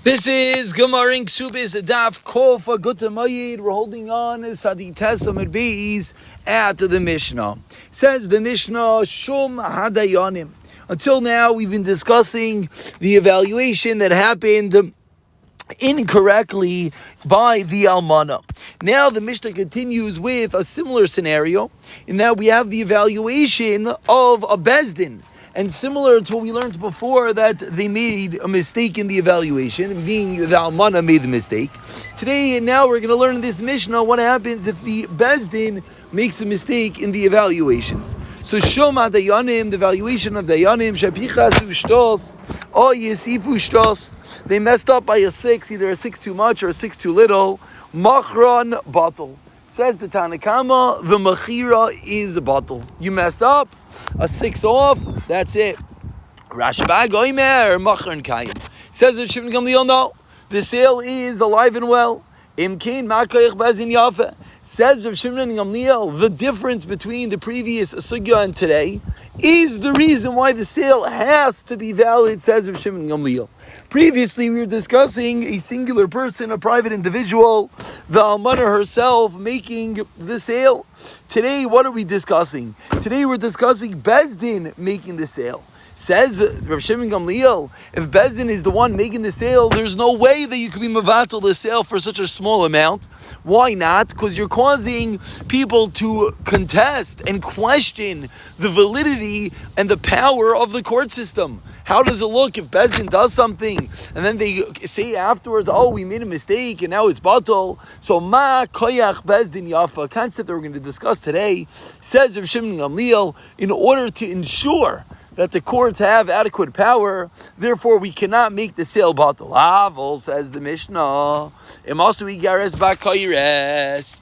This is Gemara in Kesubos Daf Kofa Gutamayid. We're holding on Sadi Tesam Beis at the Mishnah. Says the Mishnah Shum Hadayanim. Until now, we've been discussing the evaluation that happened incorrectly by the Almana. Now the Mishnah continues with a similar scenario in that we have the evaluation of a Bezdin. And similar to what we learned before, that they made a mistake in the evaluation, being the Almana made the mistake. Today and now we're going to learn in this Mishnah what happens if the Bezdin makes a mistake in the evaluation. So Shoma Dayanim, the evaluation of Dayanim, Shapichas Ushtos, or Yesifu Shtos, they messed up by a 6, either a 6 too much or a 6 too little. Machron Batal. Says the Tanakama, the Machira is a bottle. You messed up, a 6 off, that's it. Rashba Goimer, Machron Kayim. Says the Shimon Gamliel, no, the sale is alive and well. Imkin Makayich Bazin Yafa. Says Rav Shimon Gamliel, the difference between the previous sugya and today is the reason why the sale has to be valid, says Rav Shimon Gamliel. Previously, we were discussing a singular person, a private individual, the Almana herself making the sale. Today, what are we discussing? Today, we're discussing Bezdin making the sale. Says Rav Shimon Gamliel, if Bezdin is the one making the sale, there's no way that you could be mevatel the sale for such a small amount. Why not? Because you're causing people to contest and question the validity and the power of the court system. How does it look if Bezdin does something and then they say afterwards, oh, we made a mistake and now it's batal? So ma koyach Bezdin yafa, a concept that we're going to discuss today, says Rav Shimon Gamliel, in order to ensure that the courts have adequate power, therefore we cannot make the sale batal. Avol, says the Mishnah, imasu igares ba'koyres.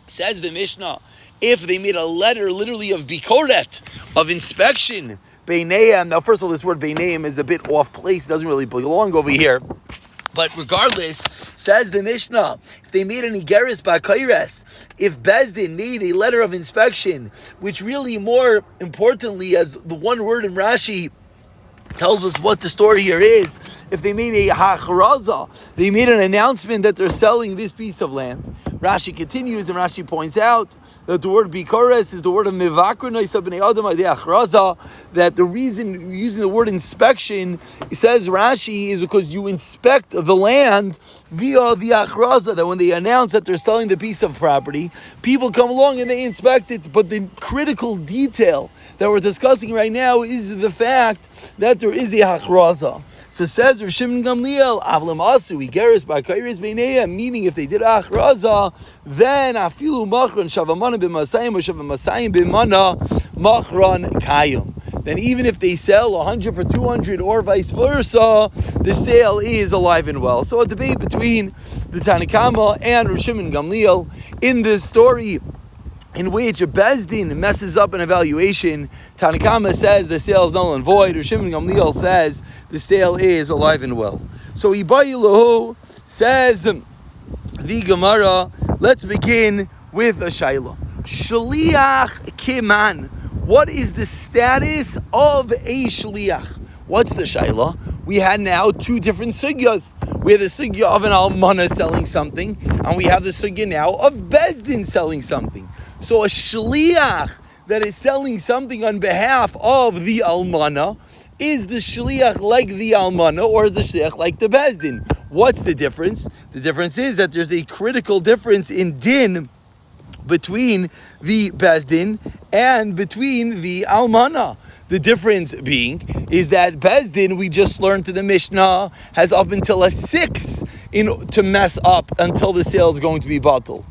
Says the Mishnah, if they made a letter literally of bikoret, of inspection, beineim. Now first of all, this word beineim is a bit off place, it doesn't really belong over here. But regardless, says the Mishnah, if they made an igeris ba'koyres, if Bezdin made a letter of inspection, which really more importantly, as the one word in Rashi tells us what the story here is, if they made a hachraza, they made an announcement that they're selling this piece of land. Rashi continues and Rashi points out that the word bikores is the word of mivakr noisa b'nei adam achraza, that the reason using the word inspection, says Rashi, is because you inspect the land via the achraza, that when they announce that they're selling the piece of property, people come along and they inspect it. But the critical detail that we're discussing right now is the fact that there is a hachraza. So says Rav Shimon Gamliel, Avlam Asu Igeris Ba'Kairis Beineya, meaning if they did hachraza, then Afilu Machron Shavamana b'Masayim or Shavamasayim b'Mana Machron Kayum. Then even if they sell 100 for 200 or vice versa, the sale is alive and well. So a debate between the Tanakama and Rav Shimon Gamliel in this story, in which a Bezdin messes up an evaluation. Tanakama says the sale is null and void, or Shimon Gamliel says the sale is alive and well. So Ibayilahu says the Gemara, let's begin with a Shaila. Shliach Kiman. What is the status of a Shliach? What's the Shaila? We had now two different sugyas. We have the sugya of an Almana selling something, and we have the sugya now of Bezdin selling something. So a shliach that is selling something on behalf of the almana, is the shliach like the almana or is the shliach like the bezdin? What's the difference? The difference is that there's a critical difference in din between the bezdin and between the almana. The difference being is that bezdin, we just learned to the Mishnah, has up until a 6 to mess up until the sale is going to be bottled.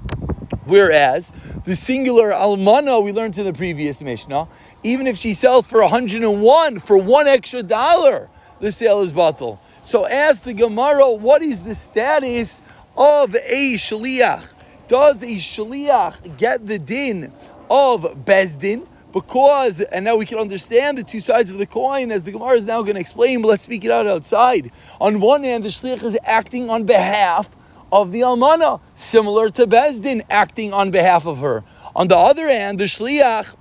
Whereas the singular almana, we learned in the previous Mishnah, even if she sells for 101 for $1 extra, the sale is batal. So ask the Gemara, what is the status of a shliach? Does a shliach get the din of bezdin? Because, and now we can understand the two sides of the coin, as the Gemara is now going to explain, but let's speak it out outside. On one hand, the shliach is acting on behalf of the almana, similar to Bezdin acting on behalf of her. On the other hand, the shliach,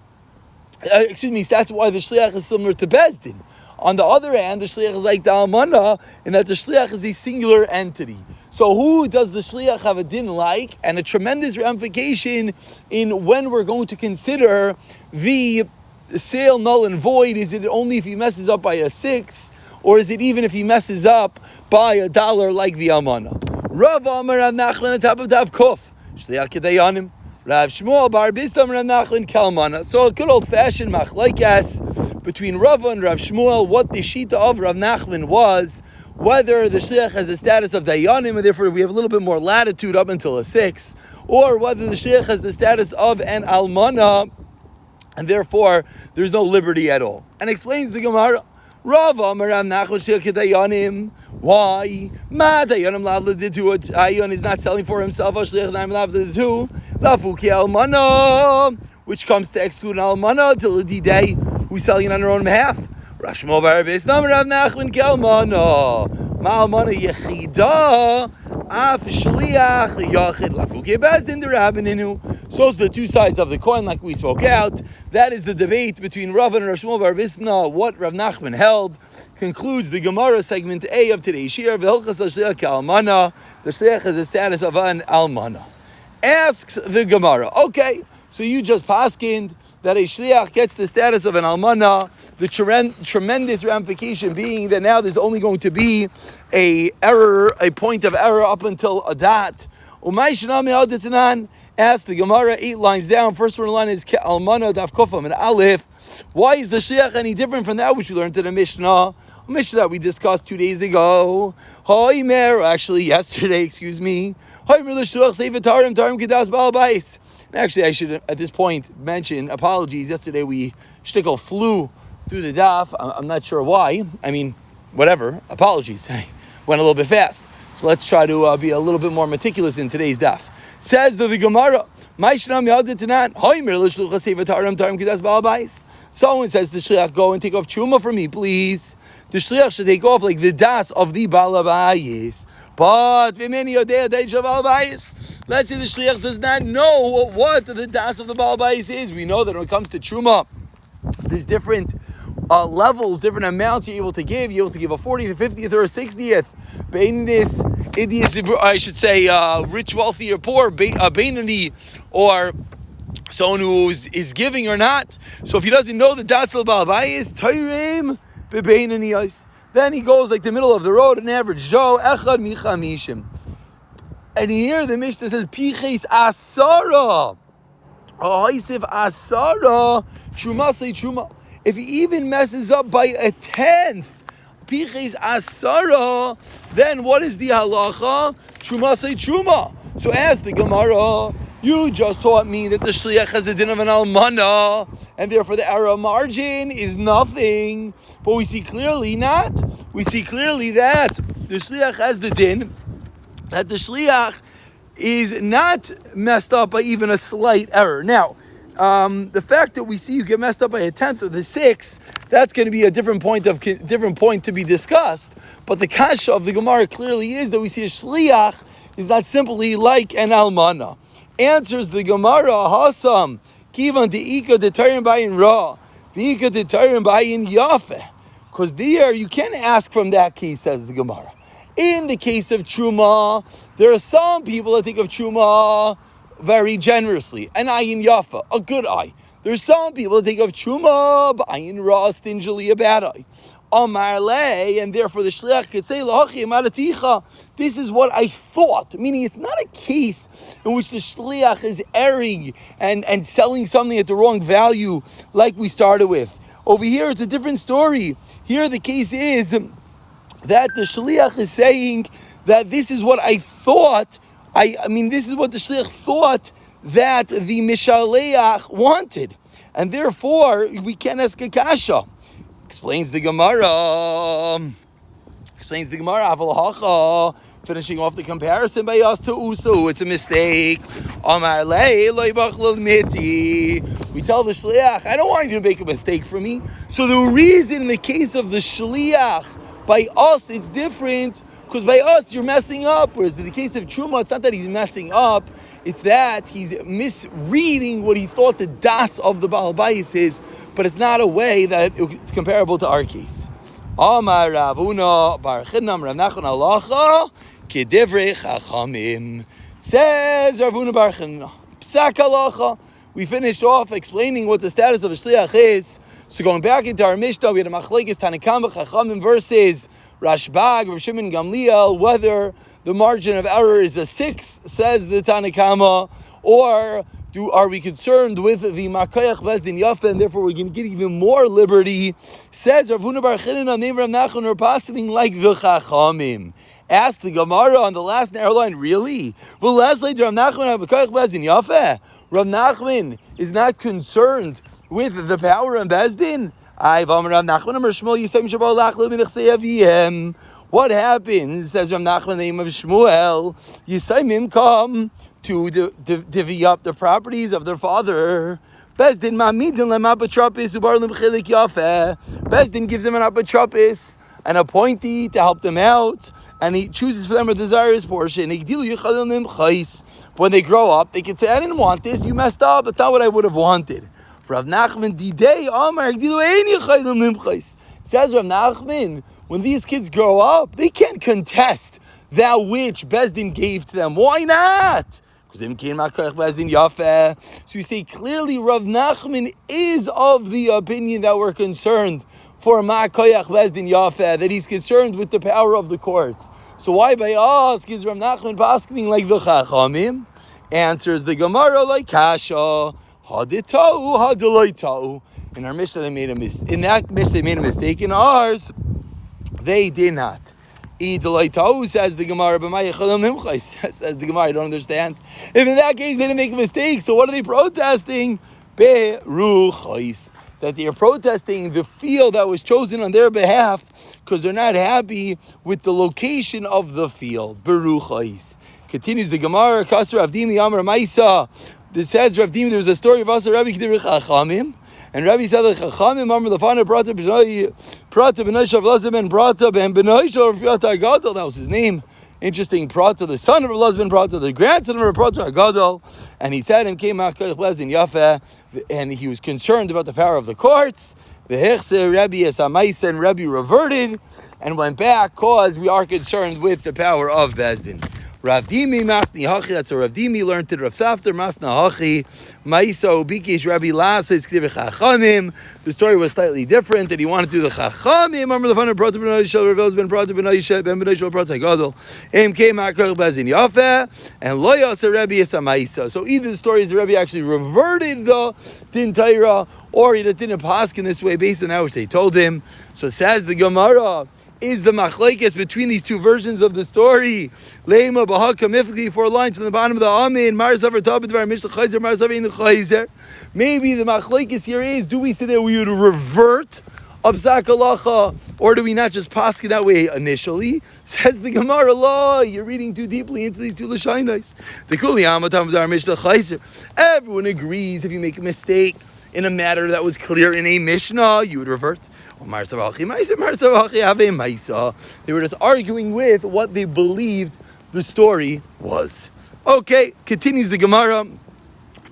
that's why the shliach is similar to Bezdin. On the other hand, the shliach is like the almana, in that the shliach is a singular entity. So who does the shliach have a din like? And a tremendous ramification in when we're going to consider the sale null and void. Is it only if he messes up by a sixth, or is it even if he messes up by $1 like the almana? Rav Amar Rav Nachman on top of Daf Kuf. Shliach Kedayanim. Rav Shmuel Bar Bistam Rav Nachman Kalmana. So a good old-fashioned machlokes between Rav and Rav Shmuel, what the shita of Rav Nachman was, whether the shliach has the status of dayanim, and therefore we have a little bit more latitude up until a 6, or whether the shliach has the status of an almana, and therefore there's no liberty at all. And explains the Gemara, Rav Amar Rav Nachman shliach dayanim. Why? Ma dayanim lavleditu. Dayan is not selling for himself. Shliach dayanim lavleditu. Lafuki almana, which comes to exclude an almana till the day who's selling it on her own behalf. Rashmo Barabis Namar Rav Nachman Kelmana Ma'almana Yechida Af Shliach Yachid Lafuki Bezdin the Rabbininu. So it's the two sides of the coin, like we spoke out. That is the debate between Rav and Rashmo Barabisna. What Rav Nachman held concludes the Gemara segment A of today's shir. V'Hilchas Shliach Almana. The Shliach has the status of an almana. Asks the Gemara. Okay, so you just paskind that a shliach gets the status of an almana, the tremendous ramification being that now there's only going to be a point of error up until a dot. Ask the Gemara 8 lines down. First one line is almana daf kofam and aleph. Why is the shliach any different from that which we learned in the Mishnah? A Mishnah that we discussed 2 days ago. Actually yesterday, excuse me. Actually, I should at this point mention, apologies, yesterday we shtickle flew through the daf. I'm not sure why. I mean, whatever, apologies. I went a little bit fast. So let's try to be a little bit more meticulous in today's daf. Says the Gemara, someone says to Shliach, go and take off truma for me, please. The Shliach should take off like the das of the Balabayis. But let's say the shliach does not know what the das of the Baal Bayis is. We know that when it comes to truma, there's different levels, different amounts you're able to give. You're able to give a 40th, a 50th, or a 60th. Bainis, I should say, rich, wealthy, or poor, Bainani, or someone who is giving or not. So if he doesn't know the das of the Baal Bayis, Tayrim, Bebainani. Then he goes like the middle of the road, an average Joe, Echad Michamishim. And here the Mishnah says, Piches Asara. Oisiv Asara. Truma say Truma. If he even messes up by a 10th, Piches Asara, then what is the halacha? Truma say Truma. So ask the Gemara, you just taught me that the shliach has the din of an almana, and therefore the error margin is nothing. But we see clearly not. We see clearly that the shliach has the din, that the shliach is not messed up by even a slight error. Now, the fact that we see you get messed up by a 10th or the 6th, that's going to be a different point to be discussed. But the kasha of the Gemara clearly is that we see a shliach is not simply like an almana. Answers the Gemara, Hasam, Kivan de'ika de'tarim bayin ra, de'ika de'tarim bayin yafe. Because there, you can't ask from that case, says the Gemara. In the case of Truma, there are some people that think of Truma very generously. An ayin yafa, a good eye. There's some people that think of Truma, ba'ayin ra, stingily, a bad eye. Amar le, and therefore the shliach could say, this is what I thought. Meaning it's not a case in which the shliach is erring and selling something at the wrong value like we started with. Over here it's a different story. Here the case is that the shliach is saying that this is what I thought. This is what the shliach thought that the mishaleach wanted. And therefore we can't ask a kasha. Explains the Gemara, finishing off the comparison by us to Usu. It's a mistake. We tell the shliach, I don't want you to make a mistake for me. So the reason in the case of the shliach, by us it's different, because by us you're messing up. Whereas in the case of Truma, it's not that he's messing up, it's that he's misreading what he thought the das of the Baal Bayis is, but it's not a way that it's comparable to our case. Amar Ravuna bar Chinam Rav Nachman halacha kedivrei chachamim. Says Ravuna bar Chinam, psak halacha. We finished off explaining what the status of a shliach is. So going back into our Mishnah, we had a machlekes Tanakama Chachamim versus Rashbag, Rav Shimon Gamliel, whether the margin of error is a 6, says the Tanakama, or are we concerned with the Makayach Bezdin Yafa, and therefore we're going to get even more liberty? Says Rav Huna bar Chinna, name Rav Nachman, are passing like the Chachamim. Ask the Gemara on the last narrow line, really? Well, last later Rav Nachman Makayach Bezdin Yafa. Rav Nachman is not concerned with the power of Bezdin. What happens, says Rav Nachman, the name of Shmuel, Yisaimim come to divvy up the properties of their father. Bezdin ma'amidin lemapatropis ubar lemchelik yafeh. Bezdin gives them an apatropis, an appointee to help them out, and he chooses for them a desirous portion. When they grow up, they can say, I didn't want this, you messed up, that's not what I would have wanted. Rav Nachman didei Amar says Rav Nachman, when these kids grow up, they can't contest that which Bezdin gave to them. Why not? Because so we say clearly Rav Nachman is of the opinion that we're concerned for Ma'koyach Bezdin Yafeh, that he's concerned with the power of the courts. So why by us is Rav Nachman basking like the Chachamim? Answers the Gemara like Kasha. Haditau, hadalaitau. In our Mishnah, they made a mistake. In that Mishnah, they made a mistake. In ours, they did not. Idalaitau, says the Gemara. Says the Gemara, I don't understand. If in that case they didn't make a mistake, so what are they protesting? Beruchais. That they are protesting the field that was chosen on their behalf because they're not happy with the location of the field. Beruchais. Continues the Gemara. Kasser Avdimi Amar Maisa. This says Rav Dimi, there was a story of Asa Rabbi Kedir Chachamim, and Rabbi said that Chachamim Amar Lafana Prata B'nai Shav Lazim and Prata Ben B'nai Shav Prata Agadol. That was his name. Interesting. Prata, the son of Lazim Prata, the grandson of Prata Agadol, and he said him came Makach Lezin Yafeh, and he was concerned about the power of the courts. The Hechser Rabbi Esamaisa and Rabbi reverted and went back because we are concerned with the power of Bezdin. Rav Dimi Masni Hachi, that's what Rav Dimi learned to Rav Safter Masna Hachi, Maisa Ubikish Rabbi Lasa is K'tiv Chachamim. The story was slightly different, that he wanted to do the Chachamim. Remember the fun of Prata B'nai Yishal, Rav Ben Prata B'nai Yishal, Ben B'nai Yishal Prata Gadol, MK Makar Bezin Yafeh, and Lo Yasa Rabbi Yasa Maisa. So either the story is the Rabbi actually reverted the Din Taira, or he didn't pass in this way based on that which they told him. So says the Gemara, is the machlekes between these two versions of the story. Leima b'haka mifli, 4 lines on the bottom of the Amin. Marzavar tabidvar mishla chayzer marzavar in the chayzer. Maybe the machlekes here is: do we say that we would revert abzak halacha, or do we not just pass that way initially? Says the Gemara, law, you're reading too deeply into these two lashonos. The kuli amatam b'dvar mishla chayzer. Everyone agrees if you make a mistake in a matter that was clear in a Mishnah, you would revert. They were just arguing with what they believed the story was. Okay, continues the Gemara.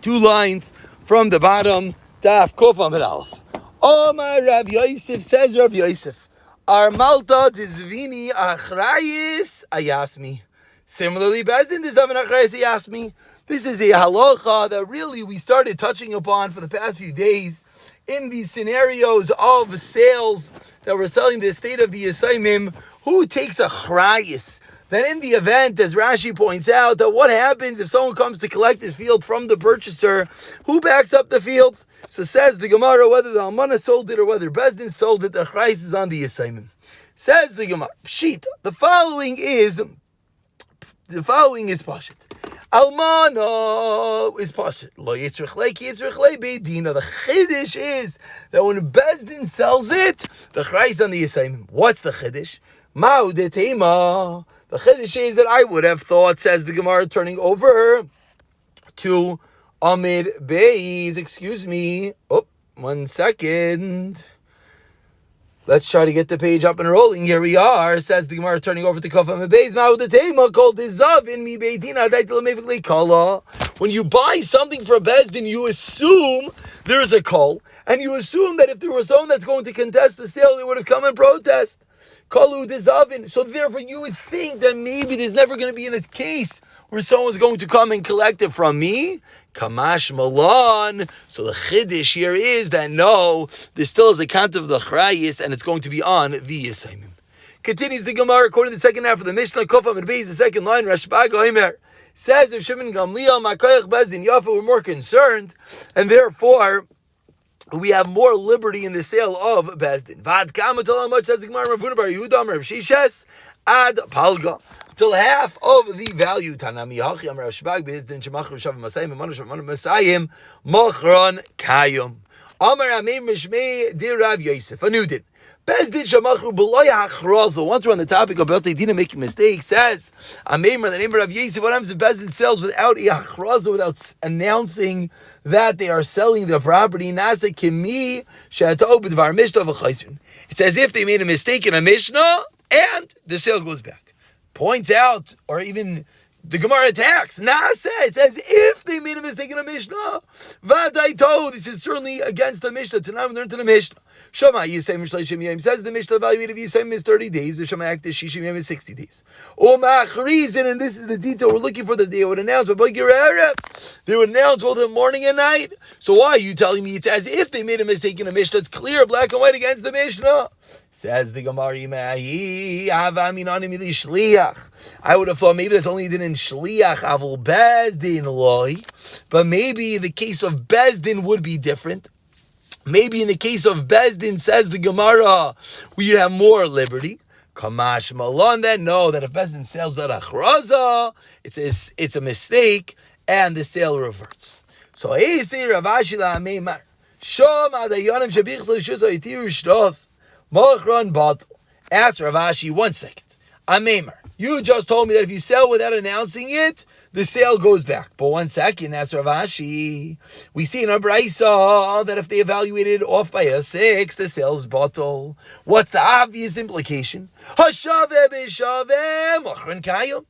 2 lines from the bottom. Daf Kof Amid Aleph. Omar Rav Yosef, says Rav Yosef, Ar Malta Dizvini Achrayis Ayasmi. Similarly, Bezdin Dizavan Achrayis Ayasmi. This is a halacha that really we started touching upon for the past few days in these scenarios of sales that we're selling the estate of the Yisaimim. Who takes a chrayis? That in the event, as Rashi points out, that what happens if someone comes to collect his field from the purchaser, who backs up the field? So says the Gemara, whether the Almana sold it or whether Bezdin sold it, the chrayis is on the Yisaimim. Says the Gemara, Pshit, the following is Pashit. Almana is Pashit. Lo yitzrich lei ki yitzrich lei beidina. The chiddush is that when Bezdin sells it, the chrayis on the Yisaimim. What's the chiddush? Ma'u de teima. The chiddush is that I would have thought, says the Gemara, turning over to Amid Beis. Excuse me. Oh, 1 second. Let's try to get the page up and rolling. Here we are. Says the Gemara, turning over to Kaf Amid Beis. Ma'u de teima called Izav in mi beidina adaitel mevik kala. When you buy something for a Bezdin, you assume there's a call, and you assume that if there was someone that's going to contest the sale, they would have come and protest. Kalu dizavin. So therefore, you would think that maybe there's never going to be in a case where someone's going to come and collect it from me. Kamash Malan. So the chiddush here is that no, there still is a count of the chrayis, and it's going to be on the Yisayimim. Continues the Gemara, according to the second half of the Mishnah, Kofam and Beis, the second line, Rashbag Oimer. Says if Shimon Gamliel, Makayach Bezdin Yafa were more concerned, and therefore we have more liberty in the sale of Bezdin. Vad Kamatal much says the Gemara, Rav Huna bar Yehuda, Rav Shishes, Ad Palga. Till half of the value, Tanami Hachi, Rav Shbag Bezdin, Shemachru Shav Masayim, Manosh Masayim, Machron Kayum. Amar Amim Mishmei, Dir Rav Yosef, a new din. Bezdin Shamachru B'loya Hachraza. Once we're on the topic about they didn't make mistakes, says Ameimer, the name of Yosef. What happens if Bezdin sells without a Hachraza, without announcing that they are selling the property? Nasa Kimi Shato B'dvar Mishnah V'Chaysun. It's as if they made a mistake in a Mishnah and the sale goes back. Points out, or even the Gemara attacks. Nasa, it says if they made a mistake in a Mishnah. Vadaito, this is certainly against the Mishnah. Tonight we learn to the Mishnah. Shama Yisayim Shlishim Yom says the Mishnah evaluated Yisayim is 30 days. The Shama Act is Shishim Yom is 60 days. Reason, and this is the detail we're looking for, that they would announce, they would announce both in the morning and night. So why are you telling me it's as if they made a mistake in a Mishnah? It's clear, black and white against the Mishnah. Says the Gemara, I would have thought maybe that's only did in Shliach Avul Bezdin Loi, but maybe the case of Bezdin would be different. Maybe in the case of Bezdin, says the Gemara, we have more liberty. Kamash Malon, then no, that if Bezdin sells that achraza, it's a mistake, and the sale reverts. So Eisi Ravashi la Meimar Shom Adayonim Shabichlo Shuzo Itiru Shtos Mochron Batel. Ask Ravashi 1 second. Ameimar, you just told me that if you sell without announcing it, the sale goes back. But 1 second, ask Ravashi. We see in our Braisa that if they evaluated off by a 6, the sale's bottle. What's the obvious implication? Hashaveh b'shaveh mochron kayum.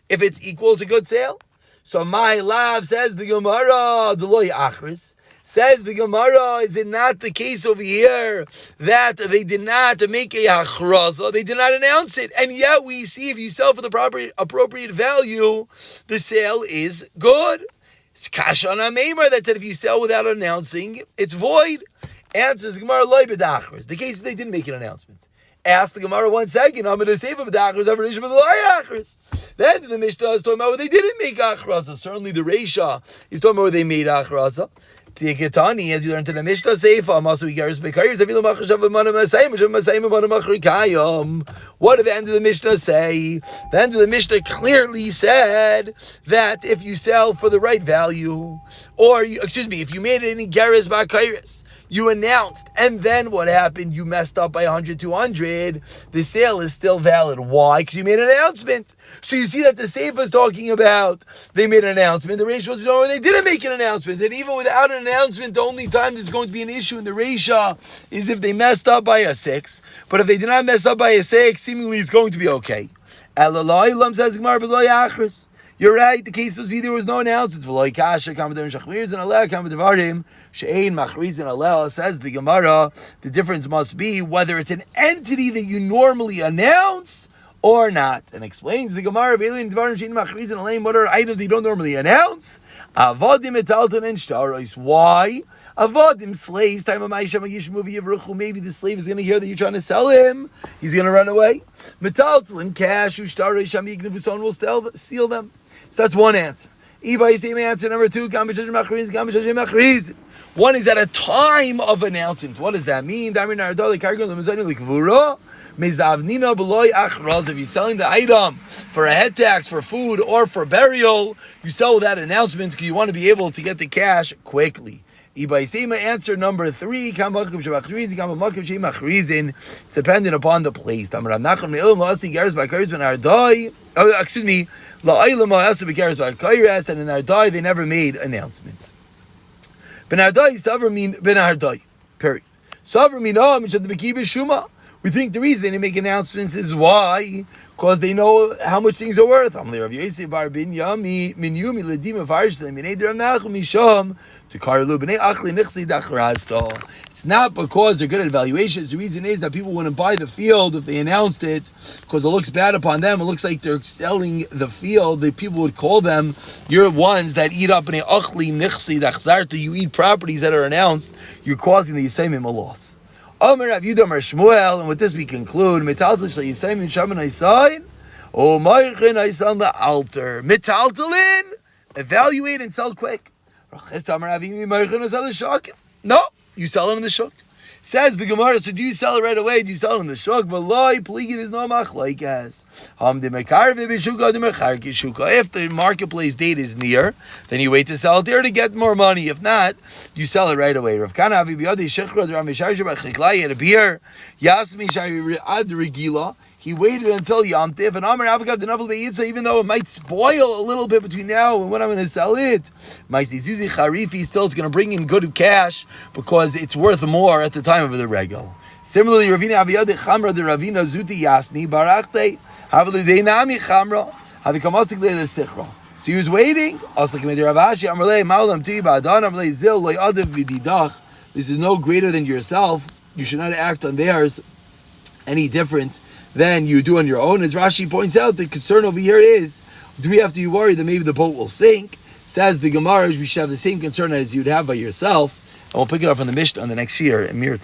If it's equal to good sale. So my love, says the Gemara, Deloy Achris. Says the Gemara, is it not the case over here that they did not make a hachraza, they did not announce it, and yet we see if you sell for the appropriate value, the sale is good. It's kasha on Ameimer that said if you sell without announcing, it's void. Answers the Gemara, loy b'dachris. The case is they didn't make an announcement. Ask the Gemara 1 second. I'm going to say b'dachris, then the Mishnah is talking about where they didn't make achraza. Certainly the Reisha is talking about where they made achraza. Tiketani, as you learned in the Mishnah, Seifa, Masu Yigaris Bekayers, Avilu Machashav Manam Masayim, Masayim Manam Machrikayim. What did the end of the Mishnah say? The end of the Mishnah clearly said that if you sell for the right value, or if you made any Geras Bakayris, you announced, and then what happened? You messed up by 100, 200. The sale is still valid. Why? Because you made an announcement. So you see that the Seifa is talking about they made an announcement. The Reisha was where they didn't make an announcement. And even without an announcement, the only time there's going to be an issue in the Reisha is if they messed up by a 6. But if they did not mess up by a 6, seemingly it's going to be okay. You're right, the case was there was no announcements. Says the Gemara, the difference must be whether it's an entity that you normally announce or not. And explains the Gemara, what are items you don't normally announce? Why? Avadim, slaves, maybe the slave is going to hear that you're trying to sell him. He's going to run away. Metaltlin, cash, someone will steal them. So that's one answer. Answer number 2, one is at a time of announcement. What does that mean? If you're selling the item for a head tax, for food, or for burial, you sell without announcement because you want to be able to get the cash quickly. Answer number 3, it's dependent upon the place. And in Ardai they never made announcements. Ben Ardai, period. We think the reason they make announcements is why? Because they know how much things are worth. It's not because they're good at evaluations. The reason is that people wouldn't buy the field if they announced it because it looks bad upon them. It looks like they're selling the field. The people would call them, you're ones that eat up in achli nichsi dachzarta. You eat properties that are announced. You're causing the Yisayim a loss. Omer Rav Yudam Shmuel, and with this we conclude. Metaltal shel Yisayim shaman Yisayin. O Ma'irchen Yisan the altar. Metaltalin, evaluate and sell quick. No, you sell it in the shuk. Says the Gemara, so do you sell it right away? Do you sell it in the shuk? V'loi, pligi, there's no machlaikas. If the marketplace date is near, then you wait to sell it there to get more money. If not, you sell it right away. Rav Kana Avi Biyadi Shechra Rameshar Shebachichlai had a beer. Yasmi Shai Ad Regila. He waited until Yom Tiv, and Amar Avagav Denafel Be'itza, even though it might spoil a little bit between now and when I'm going to sell it. Maisi Suzi Charifi, still it's going to bring in good cash because it's worth more at the time of the regal. Similarly, Ravina Aviyad Chamra de Ravina Zuti Yasmi Barachte Havli Deinami Chamra Havikamastik Le Sichra. So he was waiting. Ravashi Amrle Maulam Tiba Adan Amrle Zil Lo Adav Vididach. This is no greater than yourself. You should not act on theirs any different than you do on your own. As Rashi points out, the concern over here is, do we have to be worried that maybe the boat will sink? Says the Gemara, we should have the same concern as you'd have by yourself. And we'll pick it up from the Mishnah on the next year in Mirza.